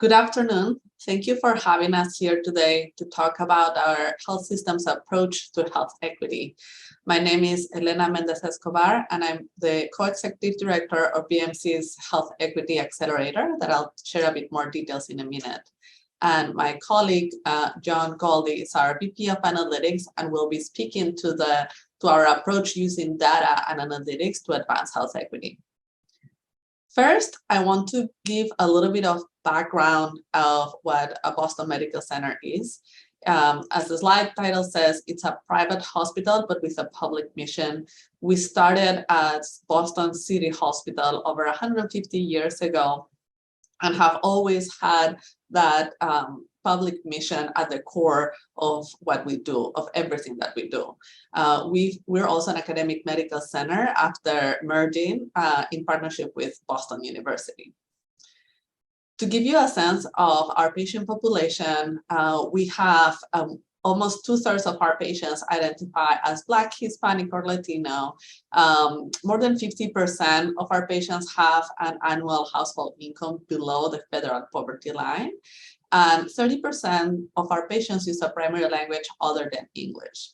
Good afternoon. Thank you for having us here today to talk about our health system's approach to health equity. My name is Elena Mendez Escobar, and I'm the co-executive director of BMC's Health Equity Accelerator that I'll share a bit more details in a minute. And my colleague, John Goldie, is our VP of Analytics and will be speaking to our approach using data and analytics to advance health equity. First, I want to give a little bit of background of what a Boston Medical Center is. As the slide title says, it's a private hospital, but with a public mission. We started as Boston City Hospital over 150 years ago and have always had that public mission at the core of what we do, of everything that we do. We're also an academic medical center after merging in partnership with Boston University. To give you a sense of our patient population, we have almost 2/3 of our patients identify as Black, Hispanic, or Latino. More than 50% of our patients have an annual household income below the federal poverty line. And 30% of our patients use a primary language other than English.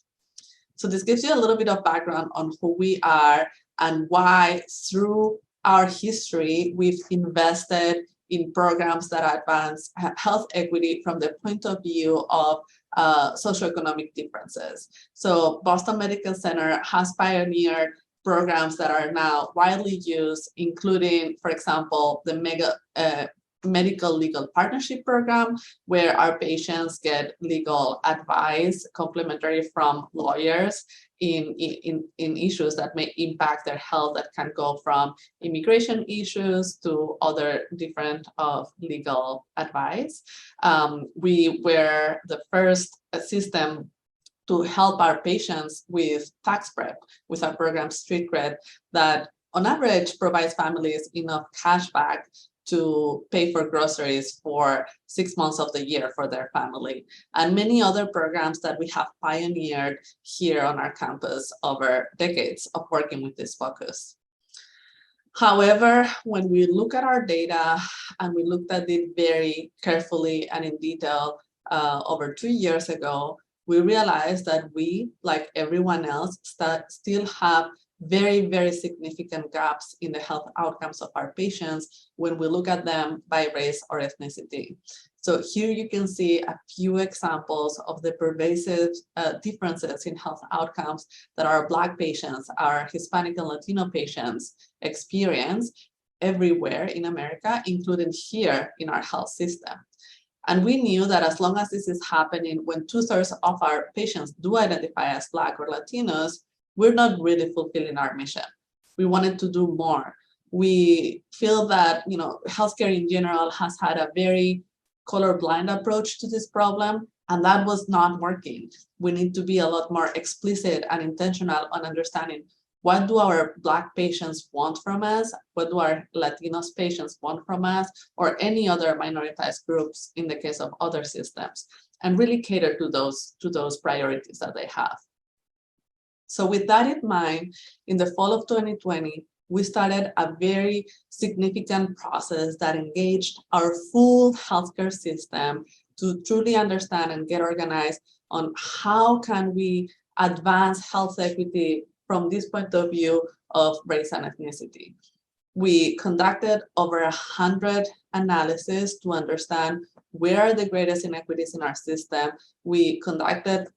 So this gives you a little bit of background on who we are and why, through our history, we've invested in programs that advance health equity from the point of view of socioeconomic differences. So Boston Medical Center has pioneered programs that are now widely used, including, for example, the Medical Legal Partnership Program, where our patients get legal advice, complimentary from lawyers in issues that may impact their health, that can go from immigration issues to other different of legal advice. We were the first system to help our patients with tax prep with our program Street Cred, that on average provides families enough cash back to pay for groceries for 6 months of the year for their family, and many other programs that we have pioneered here on our campus over decades of working with this focus. However, when we look at our data, and we looked at it very carefully and in detail over 2 years ago, we realized that we, like everyone else, still have very, very significant gaps in the health outcomes of our patients when we look at them by race or ethnicity. So here you can see a few examples of the pervasive differences in health outcomes that our Black patients, our Hispanic and Latino patients experience everywhere in America, including here in our health system. And we knew that as long as this is happening, when 2/3 of our patients do identify as Black or Latinos, we're not really fulfilling our mission. We wanted to do more. We feel that, healthcare in general has had a very colorblind approach to this problem, and that was not working. We need to be a lot more explicit and intentional on understanding, what do our Black patients want from us? What do our Latinos patients want from us? Or any other minoritized groups in the case of other systems, and really cater to those priorities that they have. So with that in mind, in the fall of 2020, we started a very significant process that engaged our full healthcare system to truly understand and get organized on how can we advance health equity from this point of view of race and ethnicity. We conducted over 100 analyses to understand where are the greatest inequities in our system. We conducted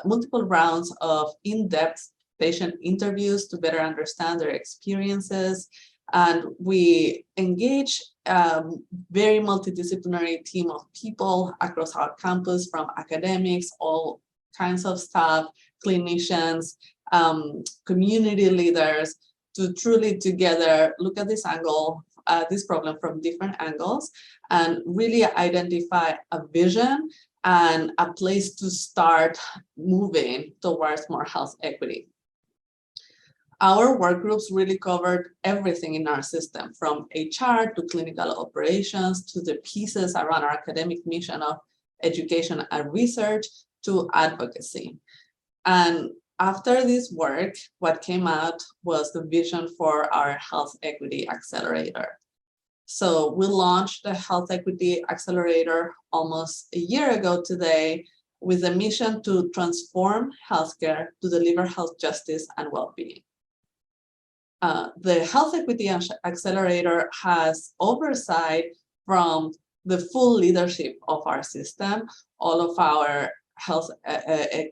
multiple rounds of in-depth patient interviews to better understand their experiences. And we engage a very multidisciplinary team of people across our campus, from academics, all kinds of staff, clinicians, community leaders, to truly together look at this problem from different angles, and really identify a vision and a place to start moving towards more health equity. Our work groups really covered everything in our system, from HR to clinical operations to the pieces around our academic mission of education and research to advocacy. And after this work, what came out was the vision for our Health Equity Accelerator. So we launched the Health Equity Accelerator almost a year ago today with a mission to transform healthcare to deliver health justice and well-being. The Health Equity Accelerator has oversight from the full leadership of our system. All of our health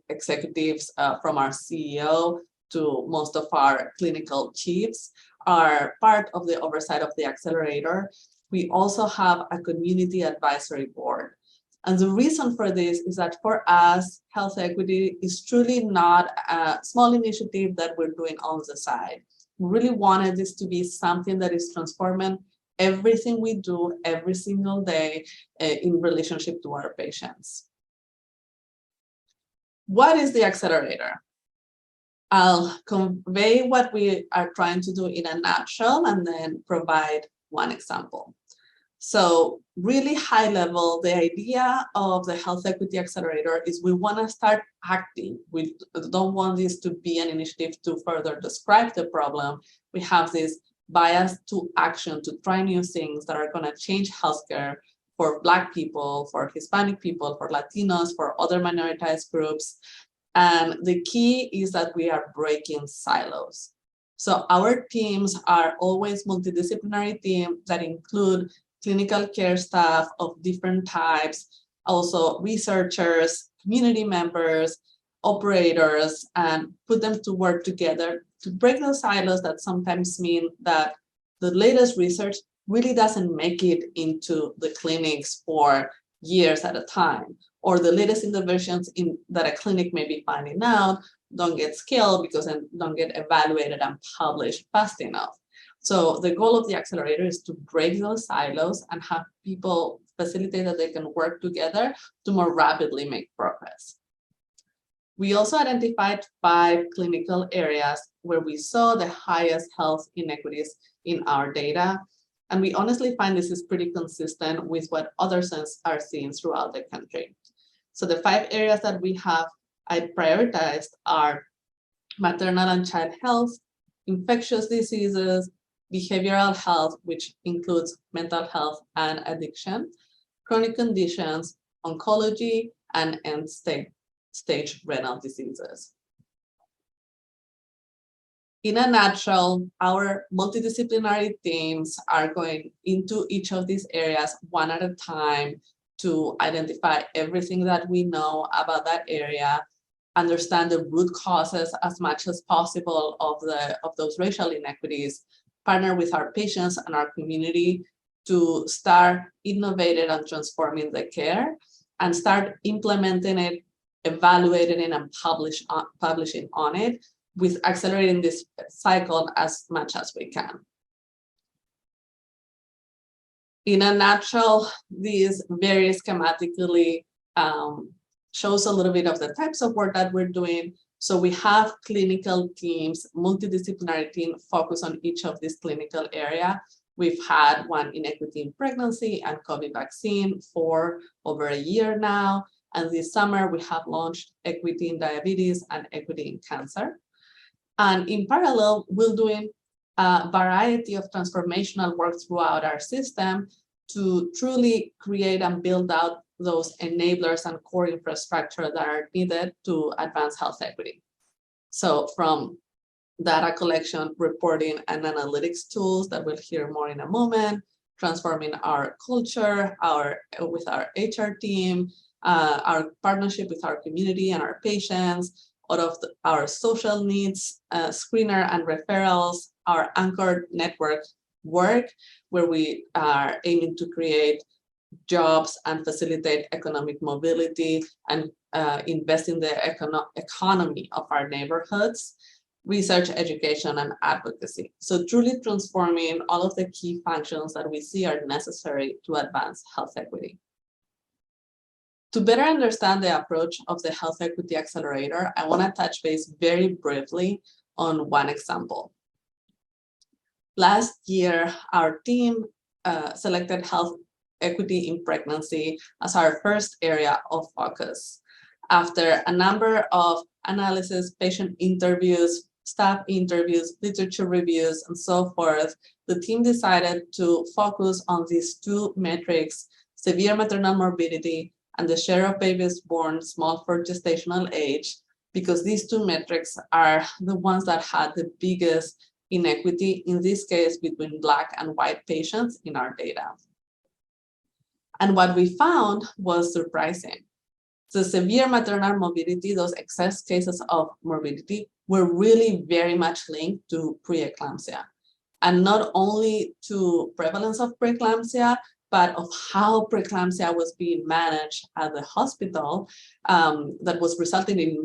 executives, from our CEO to most of our clinical chiefs, are part of the oversight of the accelerator. We also have a community advisory board. And the reason for this is that for us, health equity is truly not a small initiative that we're doing on the side. We really wanted this to be something that is transforming everything we do every single day in relationship to our patients. What is the accelerator? I'll convey what we are trying to do in a nutshell and then provide one example. So really high level, the idea of the Health Equity Accelerator is we want to start acting. We don't want this to be an initiative to further describe the problem. We have this bias to action, to try new things that are going to change healthcare for Black people, for Hispanic people, for Latinos, for other minoritized groups. And the key is that we are breaking silos. So our teams are always multidisciplinary teams that include clinical care staff of different types, also researchers, community members, operators, and put them to work together to break those silos that sometimes mean that the latest research really doesn't make it into the clinics for years at a time, or the latest interventions that a clinic may be finding out don't get scaled because they don't get evaluated and published fast enough. So the goal of the accelerator is to break those silos and have people facilitate that they can work together to more rapidly make progress. We also identified 5 clinical areas where we saw the highest health inequities in our data. And we honestly find this is pretty consistent with what other centers are seeing throughout the country. So the 5 areas that we have prioritized are maternal and child health, infectious diseases, behavioral health, which includes mental health and addiction, chronic conditions, oncology, and end-stage renal diseases. In a nutshell, our multidisciplinary teams are going into each of these areas one at a time to identify everything that we know about that area, understand the root causes as much as possible of those racial inequities, partner with our patients and our community to start innovating and transforming the care, and start implementing it, evaluating it, and publishing on it, with accelerating this cycle as much as we can. In a nutshell, this very schematically shows a little bit of the types of work that we're doing. So we have clinical teams, multidisciplinary team focused on each of these clinical area. We've had one in equity in pregnancy and COVID vaccine for over a year now. And this summer we have launched equity in diabetes and equity in cancer. And in parallel, we're doing a variety of transformational work throughout our system to truly create and build out those enablers and core infrastructure that are needed to advance health equity. So from data collection, reporting, and analytics tools that we'll hear more in a moment, transforming our culture, with our HR team, our partnership with our community and our patients, out of our social needs, screener and referrals, our anchored network work, where we are aiming to create jobs and facilitate economic mobility and invest in the economy of our neighborhoods, research, education, and advocacy. So truly transforming all of the key functions that we see are necessary to advance health equity. To better understand the approach of the Health Equity Accelerator, I want to touch base very briefly on one example. Last year, our team selected health equity in pregnancy as our first area of focus. After a number of analysis, patient interviews, staff interviews, literature reviews, and so forth, the team decided to focus on these two metrics, severe maternal morbidity and the share of babies born small for gestational age, because these two metrics are the ones that had the biggest inequity, in this case, between Black and white patients in our data. And what we found was surprising. The severe maternal morbidity, those excess cases of morbidity, were really very much linked to preeclampsia. And not only to prevalence of preeclampsia, but of how preeclampsia was being managed at the hospital, that was resulting in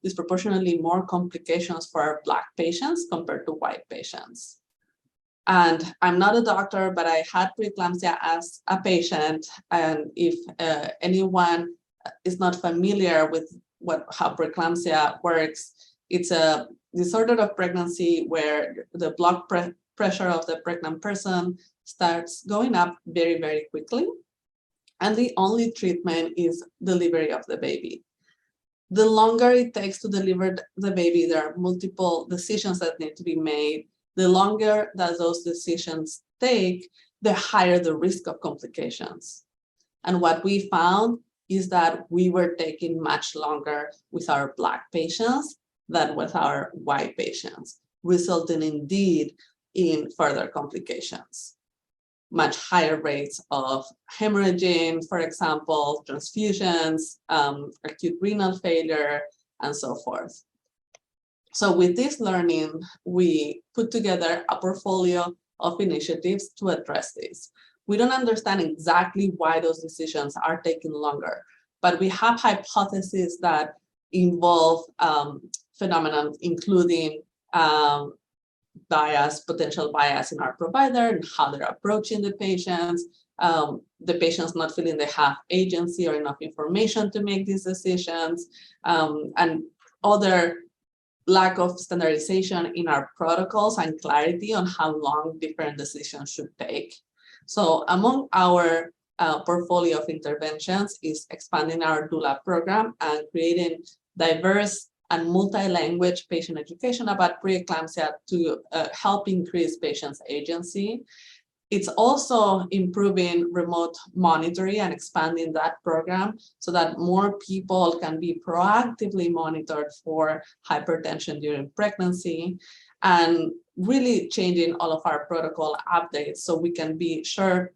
disproportionately more complications for our Black patients compared to white patients. And I'm not a doctor, but I had preeclampsia as a patient. And if anyone is not familiar with how preeclampsia works, it's a disorder of pregnancy where the blood pressure of the pregnant person starts going up very, very quickly. And the only treatment is delivery of the baby. The longer it takes to deliver the baby, there are multiple decisions that need to be made. The longer that those decisions take, the higher the risk of complications. And what we found is that we were taking much longer with our Black patients than with our white patients, resulting indeed in further complications. Much higher rates of hemorrhaging, for example, transfusions, acute renal failure, and so forth. So with this learning, we put together a portfolio of initiatives to address this. We don't understand exactly why those decisions are taking longer, but we have hypotheses that involve phenomena including potential bias in our provider and how they're approaching the patients not feeling they have agency or enough information to make these decisions, and other lack of standardization in our protocols and clarity on how long different decisions should take. So among our portfolio of interventions is expanding our doula program and creating diverse and multi-language patient education about preeclampsia to help increase patients' agency. It's also improving remote monitoring and expanding that program so that more people can be proactively monitored for hypertension during pregnancy, and really changing all of our protocol updates so we can be sure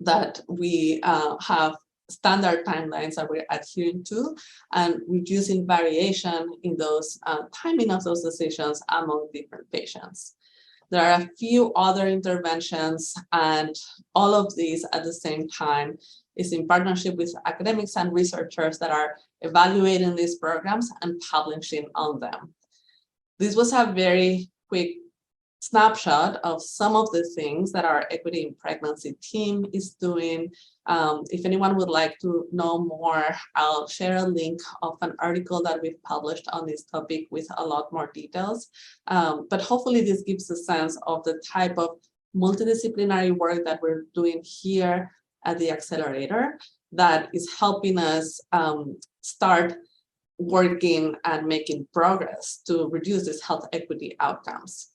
that we have standard timelines that we're adhering to, and reducing variation in those timing of those decisions among different patients. There are a few other interventions, and all of these at the same time is in partnership with academics and researchers that are evaluating these programs and publishing on them. This was a very quick snapshot of some of the things that our Equity in Pregnancy team is doing. If anyone would like to know more, I'll share a link of an article that we've published on this topic with a lot more details. But hopefully this gives a sense of the type of multidisciplinary work that we're doing here at the accelerator that is helping us start working and making progress to reduce these health equity outcomes.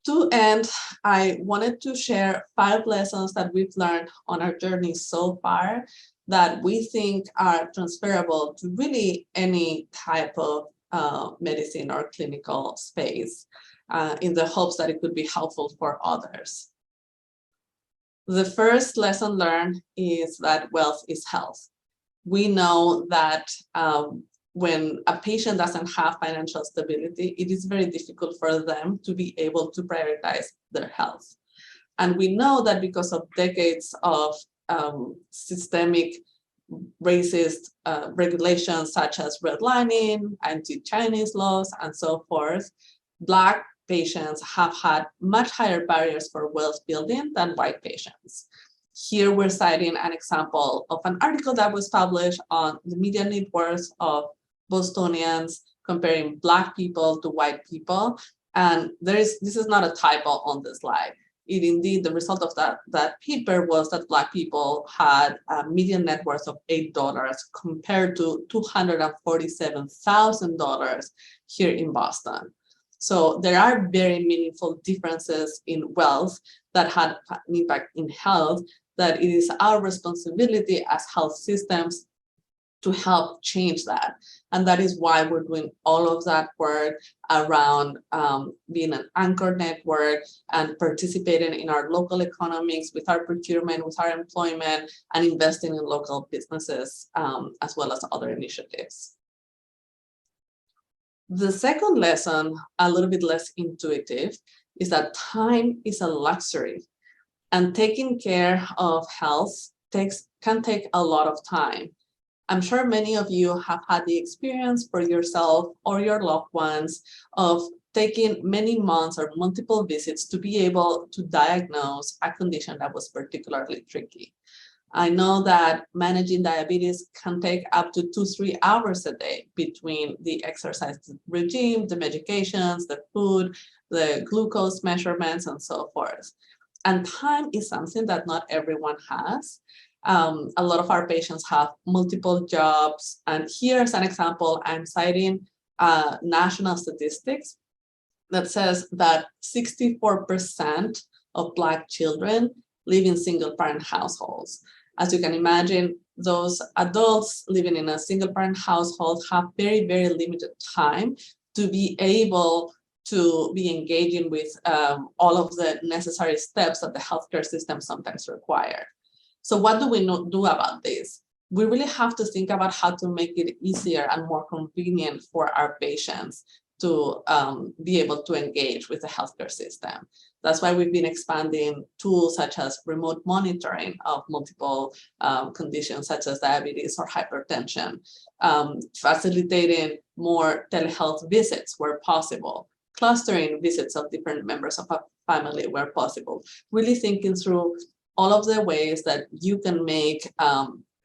To end, I wanted to share 5 lessons that we've learned on our journey so far that we think are transferable to really any type of medicine or clinical space, in the hopes that it could be helpful for others. The first lesson learned is that wealth is health. We know that when a patient doesn't have financial stability, it is very difficult for them to be able to prioritize their health. And we know that because of decades of systemic racist regulations such as redlining, anti-Chinese laws, and so forth, Black patients have had much higher barriers for wealth building than white patients. Here we're citing an example of an article that was published on the median net worth of Bostonians comparing Black people to white people. And this is not a typo on the slide. Indeed, the result of that paper was that Black people had a median net worth of $8 compared to $247,000 here in Boston. So there are very meaningful differences in wealth that had an impact in health, that it is our responsibility as health systems to help change that. And that is why we're doing all of that work around being an anchor network and participating in our local economies with our procurement, with our employment, and investing in local businesses, as well as other initiatives. The second lesson, a little bit less intuitive, is that time is a luxury, and taking care of health can take a lot of time. I'm sure many of you have had the experience for yourself or your loved ones of taking many months or multiple visits to be able to diagnose a condition that was particularly tricky. I know that managing diabetes can take up to 2-3 hours a day between the exercise regime, the medications, the food, the glucose measurements, and so forth. And time is something that not everyone has. A lot of our patients have multiple jobs. And here's an example. I'm citing national statistics that says that 64% of Black children live in single-parent households. As you can imagine, those adults living in a single-parent household have very, very limited time to be able to be engaging with all of the necessary steps that the healthcare system sometimes require. So what do we do about this? We really have to think about how to make it easier and more convenient for our patients to be able to engage with the healthcare system. That's why we've been expanding tools such as remote monitoring of multiple conditions such as diabetes or hypertension, facilitating more telehealth visits where possible, clustering visits of different members of a family where possible, really thinking through all of the ways that you can make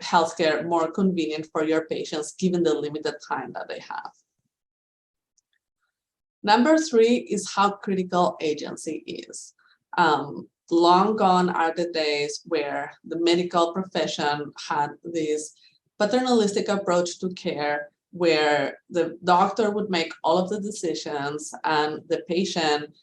healthcare more convenient for your patients given the limited time that they have. Number 3 is how critical agency is. Long gone are the days where the medical profession had this paternalistic approach to care, where the doctor would make all of the decisions and the patient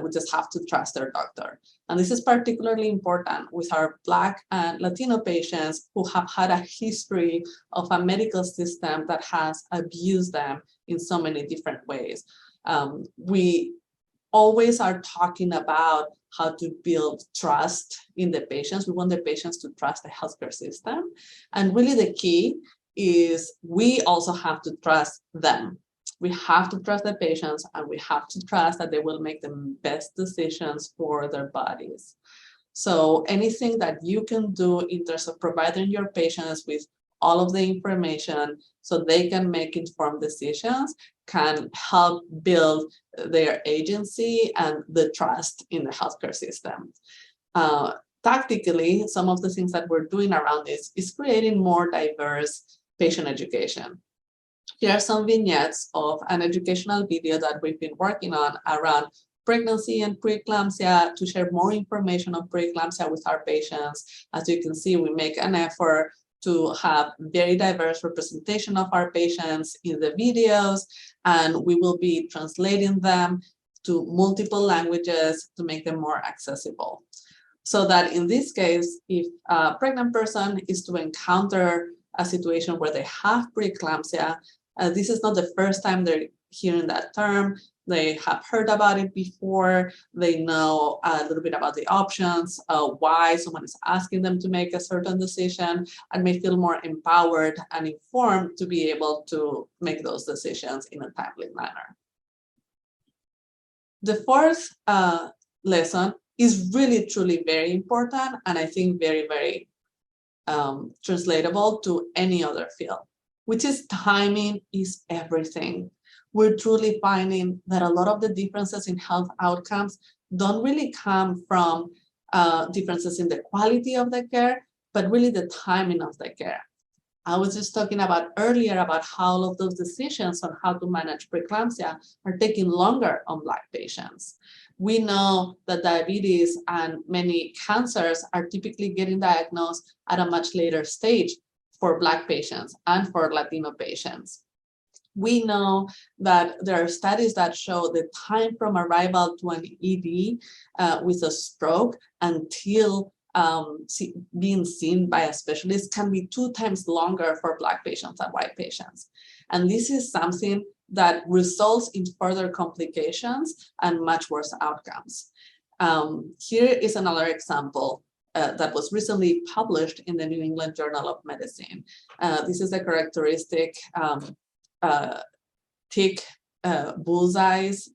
would just have to trust their doctor. And this is particularly important with our Black and Latino patients who have had a history of a medical system that has abused them in so many different ways. We always are talking about how to build trust in the patients. We want the patients to trust the healthcare system. And really the key is we also have to trust them. We have to trust the patients, and we have to trust that they will make the best decisions for their bodies. So anything that you can do in terms of providing your patients with all of the information so they can make informed decisions can help build their agency and the trust in the healthcare system. Tactically, some of the things that we're doing around this is creating more diverse patient education. Here are some vignettes of an educational video that we've been working on around pregnancy and preeclampsia to share more information on preeclampsia with our patients. As you can see, we make an effort to have very diverse representation of our patients in the videos, and we will be translating them to multiple languages to make them more accessible. So that in this case, if a pregnant person is to encounter a situation where they have preeclampsia, this is not the first time they're hearing that term. They have heard about it before. They know a little bit about the options, why someone is asking them to make a certain decision, and may feel more empowered and informed to be able to make those decisions in a timely manner. The fourth lesson is really, truly very important, and I think very, very translatable to any other field, which is timing is everything. We're truly finding that a lot of the differences in health outcomes don't really come from differences in the quality of the care, but really the timing of the care. I was just talking about earlier about how all of those decisions on how to manage preeclampsia are taking longer on Black patients. We know that diabetes and many cancers are typically getting diagnosed at a much later stage for Black patients and for Latino patients. We know that there are studies that show the time from arrival to an ED with a stroke until being seen by a specialist can be 2 times longer for Black patients than white patients. And this is something that results in further complications and much worse outcomes. Here is another example that was recently published in the New England Journal of Medicine. This is a characteristic tick bullseyes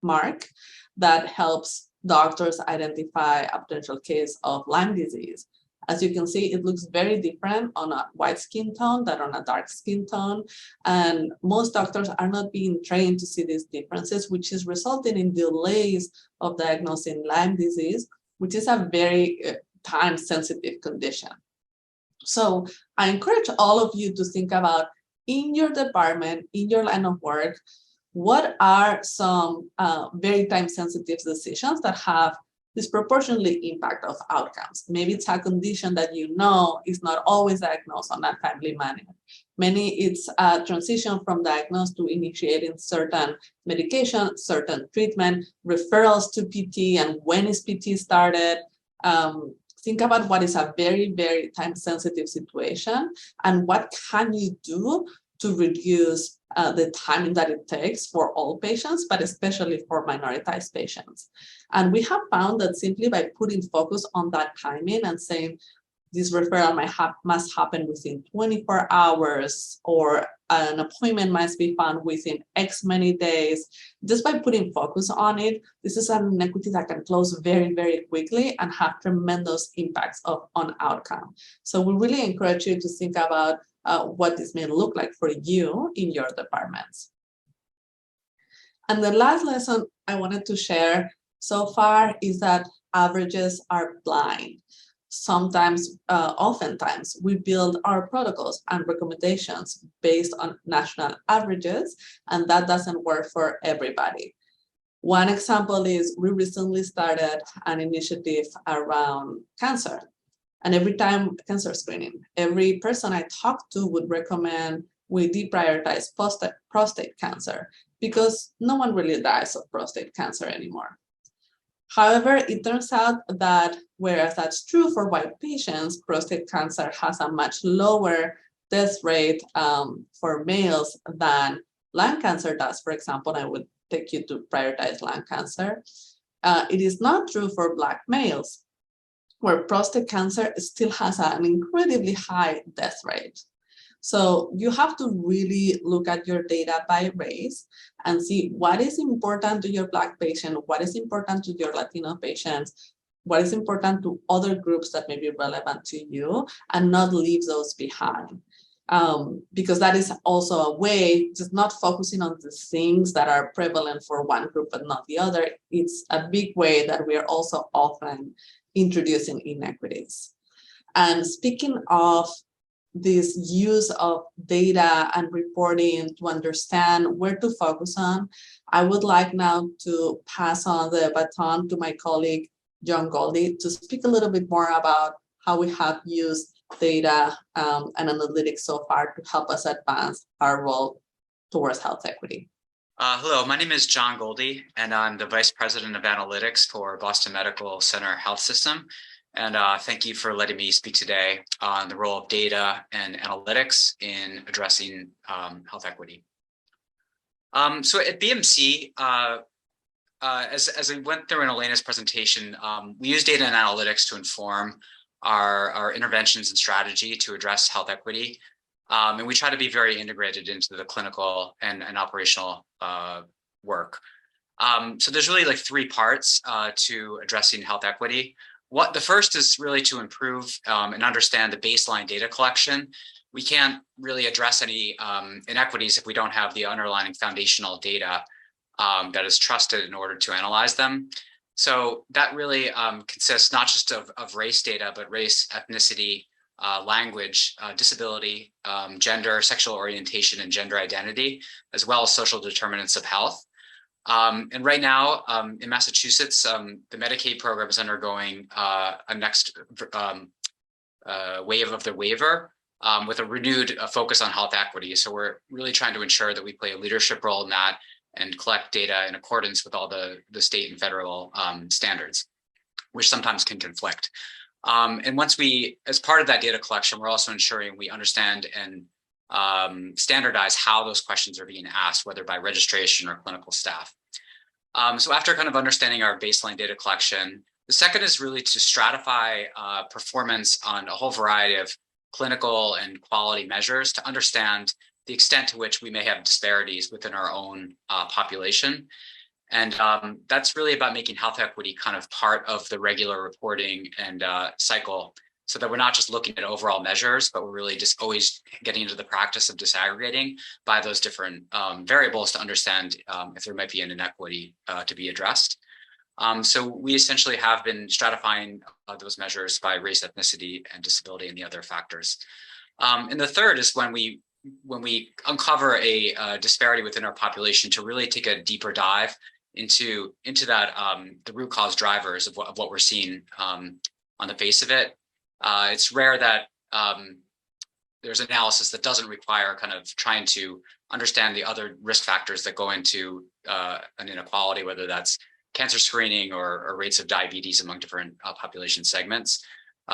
mark that helps doctors identify a potential case of Lyme disease. As you can see, it looks very different on a white skin tone than on a dark skin tone. And most doctors are not being trained to see these differences, which is resulting in delays of diagnosing Lyme disease, which is a very time-sensitive condition. So I encourage all of you to think about, in your department, in your line of work, what are some very time-sensitive decisions that have disproportionately impact of outcomes? Maybe it's a condition that you know is not always diagnosed on a timely manner. Many it's a transition from diagnosed to initiating certain medication, certain treatment, referrals to PT, and when is PT started. Think about what is a very, very time-sensitive situation and what can you do to reduce the time that it takes for all patients, but especially for minoritized patients. And we have found that simply by putting focus on that timing and saying this referral must happen within 24 hours, or an appointment must be found within X many days, just by putting focus on it, this is an inequity that can close very, very quickly and have tremendous impacts on outcome. So we really encourage you to think about what this may look like for you in your departments. And the last lesson I wanted to share so far is that averages are blind. Sometimes, oftentimes, we build our protocols and recommendations based on national averages, and that doesn't work for everybody. One example is we recently started an initiative around cancer. And every time cancer screening, every person I talked to would recommend we deprioritize prostate cancer because no one really dies of prostate cancer anymore. However, it turns out that whereas that's true for white patients, prostate cancer has a much lower death rate for males than lung cancer does. For example, I would take you to prioritize lung cancer. It is not true for Black males, where prostate cancer still has an incredibly high death rate. So you have to really look at your data by race and see what is important to your Black patient, what is important to your Latino patients, what is important to other groups that may be relevant to you, and not leave those behind. Because that is also a way, just not focusing on the things that are prevalent for one group but not the other. It's a big way that we are also often introducing inequities. And speaking of this use of data and reporting to understand where to focus on, I would like now to pass on the baton to my colleague, John Goldie, to speak a little bit more about how we have used data and analytics so far to help us advance our role towards health equity. Hello, my name is John Goldie, and I'm the Vice President of Analytics for Boston Medical Center Health System. And thank you for letting me speak today on the role of data and analytics in addressing health equity. So at BMC, as I went through in Elena's presentation, we use data and analytics to inform our interventions and strategy to address health equity. And we try to be very integrated into the clinical and operational work. So there's really like 3 parts to addressing health equity. The first is really to improve and understand the baseline data collection. We can't really address any inequities if we don't have the underlying foundational data that is trusted in order to analyze them. So that really consists not just of race data, but race, ethnicity, language, disability, gender, sexual orientation, and gender identity, as well as social determinants of health. And right now in Massachusetts, the Medicaid program is undergoing a next wave of the waiver with a renewed focus on health equity. So we're really trying to ensure that we play a leadership role in that and collect data in accordance with all the state and federal standards, which sometimes can conflict. And once we, as part of that data collection, we're also ensuring we understand and standardize how those questions are being asked, whether by registration or clinical staff. So after kind of understanding our baseline data collection, the second is really to stratify performance on a whole variety of clinical and quality measures to understand the extent to which we may have disparities within our own population. And that's really about making health equity kind of part of the regular reporting and cycle, so that we're not just looking at overall measures, but we're really just always getting into the practice of disaggregating by those different variables to understand if there might be an inequity to be addressed. So we essentially have been stratifying those measures by race, ethnicity, and disability, and the other factors. And the third is when we uncover a disparity within our population, to really take a deeper dive into that the root cause drivers of what we're seeing on the face of it. It's rare that there's analysis that doesn't require kind of trying to understand the other risk factors that go into an inequality, whether that's cancer screening or rates of diabetes among different population segments.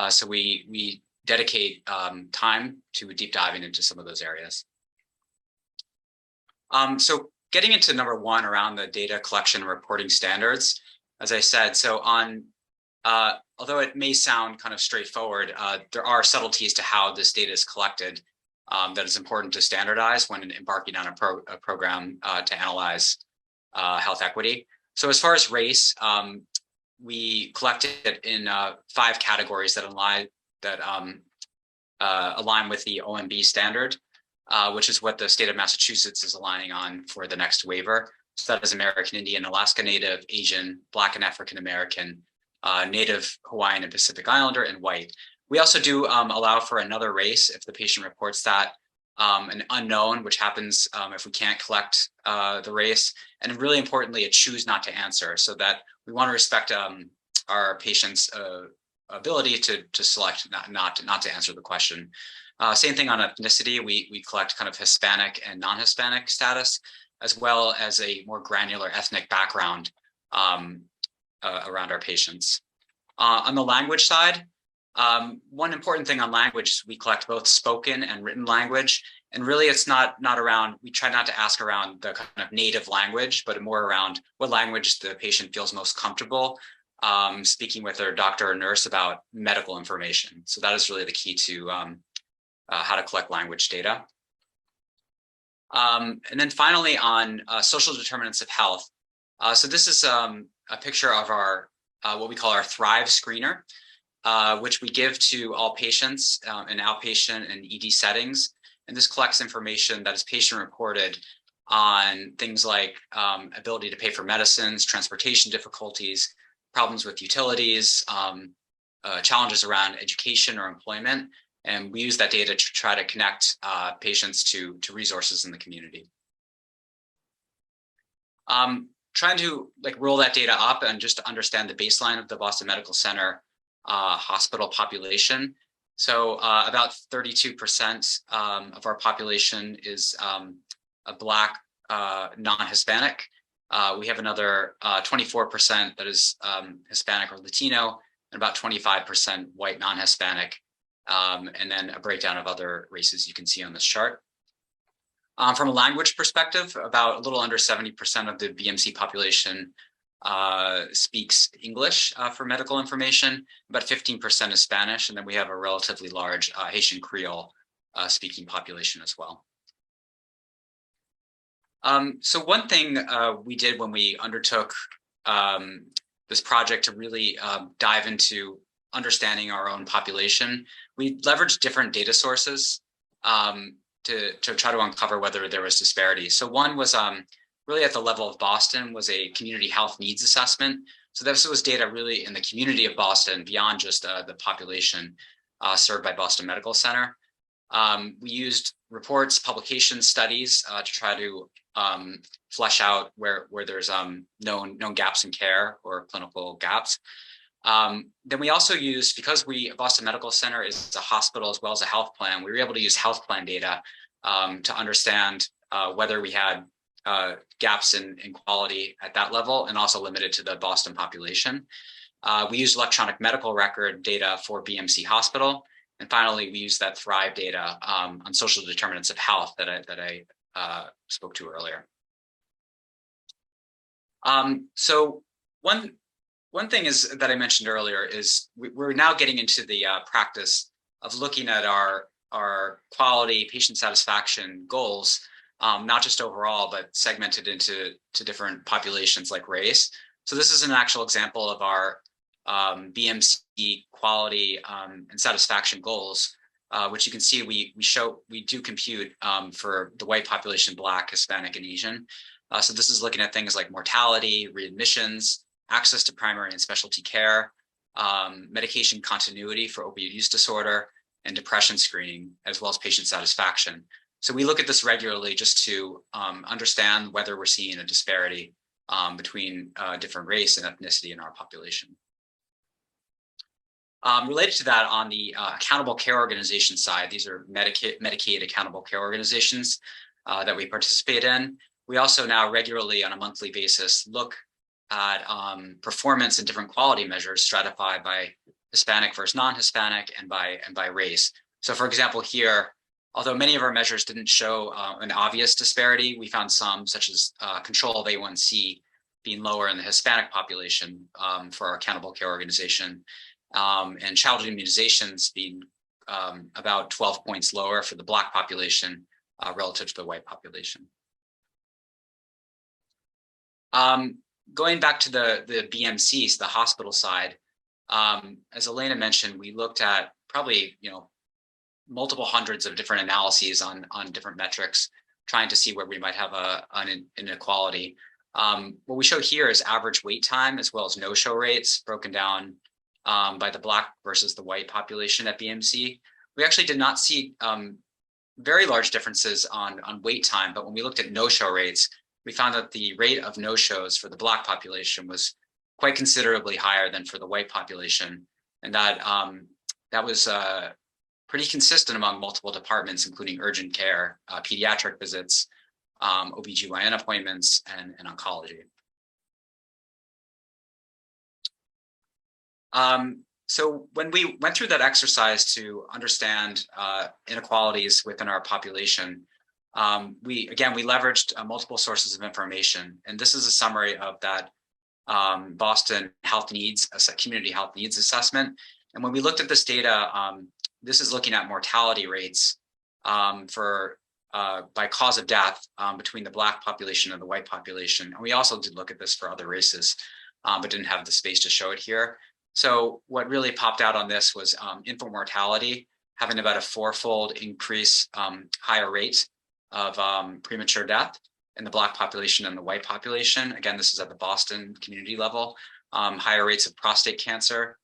So we dedicate time to deep diving into some of those areas. So getting into number one around the data collection and reporting standards, as I said, so on although it may sound kind of straightforward, there are subtleties to how this data is collected that is important to standardize when embarking on a program to analyze health equity. So as far as race, we collected it in 5 categories that align with the OMB standard, which is what the state of Massachusetts is aligning on for the next waiver. So that is American Indian, Alaska Native, Asian, Black and African American, Native, Hawaiian and Pacific Islander, and white. We also do allow for another race if the patient reports that, an unknown, which happens if we can't collect the race, and really importantly, a choose not to answer, so that we want to respect our patient's ability to select not to answer the question. Same thing on ethnicity. We collect kind of Hispanic and non-Hispanic status, as well as a more granular ethnic background around our patients. On the language side, one important thing on language is we collect both spoken and written language. And really, it's not around, we try not to ask around the kind of native language, but more around what language the patient feels most comfortable speaking with their doctor or nurse about medical information. So that is really the key to how to collect language data. And then finally on social determinants of health. So this is a picture of our what we call our Thrive screener, which we give to all patients in outpatient and ED settings. And this collects information that is patient reported on things like ability to pay for medicines, transportation difficulties, problems with utilities, challenges around education or employment. And we use that data to try to connect patients to resources in the community. Trying to roll that data up and just to understand the baseline of the Boston Medical Center hospital population. So about 32% of our population is a Black non-Hispanic. We have another 24% that is Hispanic or Latino, and about 25% white non-Hispanic, and then a breakdown of other races you can see on this chart. From a language perspective, about a little under 70% of the BMC population speaks English for medical information. About 15% is Spanish, and then we have a relatively large Haitian Creole speaking population as well. So one thing we did when we undertook this project to really dive into understanding our own population, we leveraged different data sources to try to uncover whether there was disparity. So one was really at the level of Boston was a community health needs assessment. So this was data really in the community of Boston beyond just the population served by Boston Medical Center. We used reports, publications, studies to try to flesh out where there's known gaps in care or clinical gaps. Then we also used, because Boston Medical Center is a hospital as well as a health plan, we were able to use health plan data to understand whether we had gaps in quality at that level, and also limited to the Boston population. We used electronic medical record data for BMC Hospital. And finally, we used that Thrive data on social determinants of health that I spoke to earlier. So one thing is that I mentioned earlier is we're now getting into the practice of looking at our quality patient satisfaction goals, not just overall, but segmented into different populations like race. So this is an actual example of our BMC quality and satisfaction goals, which you can see we do compute for the white population, Black, Hispanic, and Asian. So this is looking at things like mortality, readmissions, access to primary and specialty care, medication continuity for opioid use disorder, and depression screening, as well as patient satisfaction. So we look at this regularly just to understand whether we're seeing a disparity between different race and ethnicity in our population. Related to that, on the accountable care organization side, these are Medicaid accountable care organizations that we participate in. We also now regularly on a monthly basis look at performance and different quality measures stratified by Hispanic versus non-Hispanic and by race. So for example, here, although many of our measures didn't show an obvious disparity, we found some, such as control of A1C being lower in the Hispanic population for our accountable care organization, and childhood immunizations being about 12 points lower for the Black population relative to the white population. Going back to the BMCs, the hospital side, as Elena mentioned, we looked at probably multiple hundreds of different analyses on different metrics, trying to see where we might have an inequality. What we show here is average wait time as well as no-show rates broken down by the Black versus the white population at BMC. We actually did not see very large differences on wait time, but when we looked at no-show rates, we found that the rate of no-shows for the Black population was quite considerably higher than for the white population. And that was pretty consistent among multiple departments, including urgent care, pediatric visits, OBGYN appointments, and oncology. So when we went through that exercise to understand inequalities within our population, we leveraged multiple sources of information. And this is a summary of that Boston Health Needs, community health needs assessment. And when we looked at this data, this is looking at mortality rates by cause of death between the Black population and the white population. And we also did look at this for other races, but didn't have the space to show it here. So what really popped out on this was infant mortality having about a 4-fold increase, higher rate of premature death in the Black population and the white population. Again, this is at the Boston community level. Higher rates of prostate cancer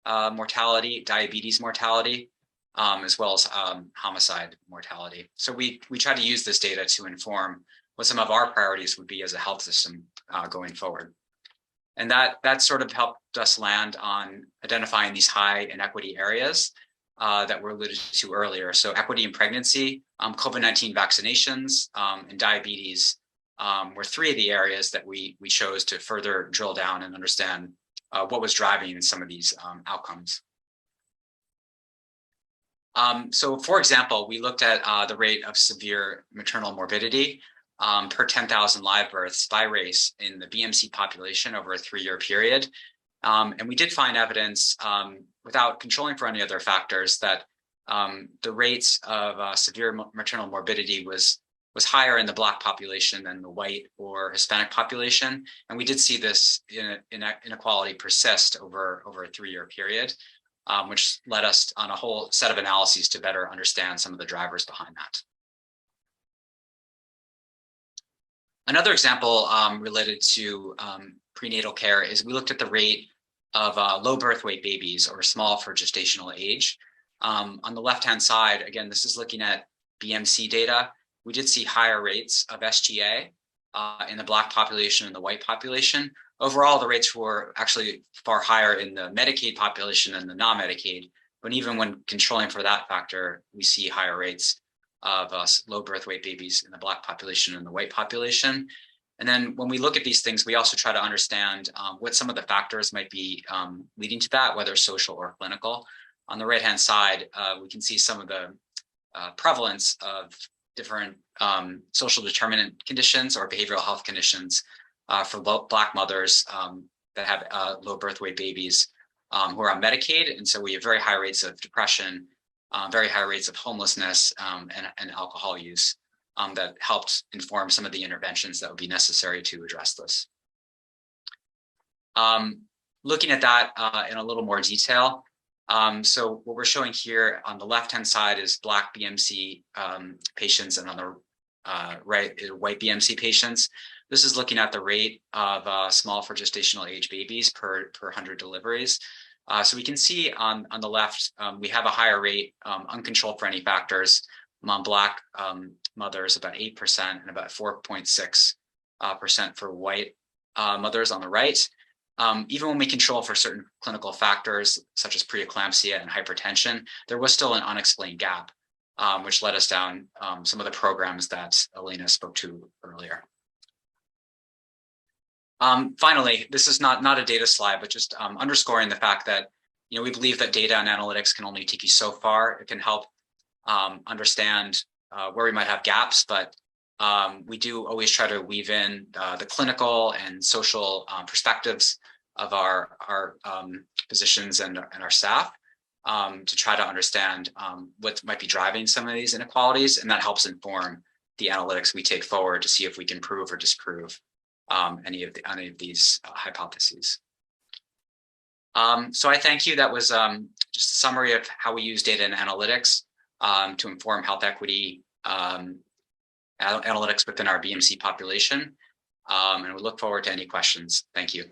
mortality, diabetes mortality, as well as homicide mortality. So we try to use this data to inform what some of our priorities would be as a health system going forward. And that sort of helped us land on identifying these high inequity areas that were alluded to earlier. So equity in pregnancy, COVID-19 vaccinations, and diabetes were 3 of the areas that we chose to further drill down and understand what was driving some of these outcomes. So for example, we looked at the rate of severe maternal morbidity per 10,000 live births by race in the BMC population over a 3-year period. And we did find evidence without controlling for any other factors that the rates of severe maternal morbidity was higher in the Black population than the white or Hispanic population. And we did see this inequality persist over a 3-year period, which led us on a whole set of analyses to better understand some of the drivers behind that. Another example related to prenatal care is we looked at the rate of low birth weight babies, or small for gestational age. On the left-hand side, again, this is looking at BMC data. We did see higher rates of SGA in the Black population and the white population. Overall, the rates were actually far higher in the Medicaid population than the non-Medicaid. But even when controlling for that factor, we see higher rates of low birth weight babies in the Black population and the white population. And then when we look at these things, we also try to understand what some of the factors might be leading to that, whether social or clinical. On the right-hand side, we can see some of the prevalence of different social determinant conditions or behavioral health conditions for Black mothers that have low birth weight babies who are on Medicaid. And so we have very high rates of depression, very high rates of homelessness and alcohol use that helped inform some of the interventions that would be necessary to address this. Looking at that in a little more detail, so what we're showing here on the left-hand side is Black BMC patients, and on the right is white BMC patients. This is looking at the rate of small for gestational age babies per 100 deliveries. So we can see on the left, we have a higher rate, uncontrolled for any factors, among Black mothers, about 8%, and about 4.6% for white mothers on the right. Even when we control for certain clinical factors, such as preeclampsia and hypertension, there was still an unexplained gap, which led us down some of the programs that Elena spoke to earlier. Finally, this is not a data slide, but just underscoring the fact that we believe that data and analytics can only take you so far. It can help understand where we might have gaps, but we do always try to weave in the clinical and social perspectives of our physicians and our staff to try to understand what might be driving some of these inequalities, and that helps inform the analytics we take forward to see if we can prove or disprove any of these hypotheses. So I thank you. That was just a summary of how we use data and analytics to inform health equity analytics within our BMC population. And we look forward to any questions. Thank you.